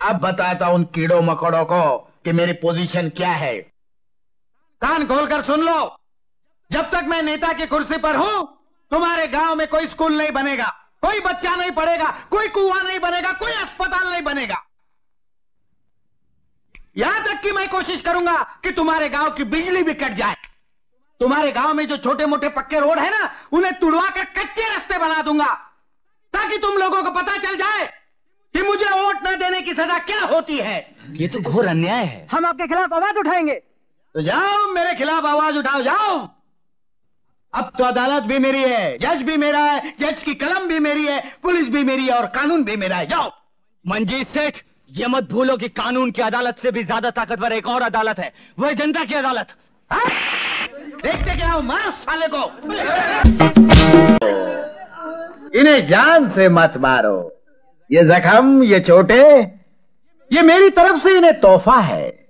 अब बताता उन कीड़ों मकोड़ों को कि मेरी पोजीशन क्या है। कान खोलकर सुन लो, जब तक मैं नेता की कुर्सी पर हूं, तुम्हारे गांव में कोई स्कूल नहीं बनेगा, कोई बच्चा नहीं पढ़ेगा, कोई कुआं नहीं बनेगा, कोई अस्पताल नहीं बनेगा। यहां तक कि मैं कोशिश करूंगा कि तुम्हारे गांव की बिजली भी कट जाए। तुम्हारे गांव में जो छोटे मोटे पक्के रोड है ना, उन्हें तुड़वा कर कच्चे रास्ते बना दूंगा, ताकि तुम लोगों को पता चल जाए कि मुझे वोट न देने की सजा क्या होती है। ये तो घोर अन्याय है। हम आपके खिलाफ आवाज उठाएंगे। तो जाओ, मेरे खिलाफ आवाज उठाओ, जाओ। अब तो अदालत भी मेरी है, जज भी मेरा है, जज की कलम भी मेरी है, पुलिस भी मेरी है और कानून भी मेरा है। जाओ। मंजीत सेठ, ये मत भूलो कि कानून की अदालत से भी ज्यादा ताकतवर एक और अदालत है, वह जनता की अदालत। देखते क्या हो, मारो साले को। इन्हें जान से मत मारो, ये जख्म, ये चोटें, ये मेरी तरफ से इन्हें तोहफा है।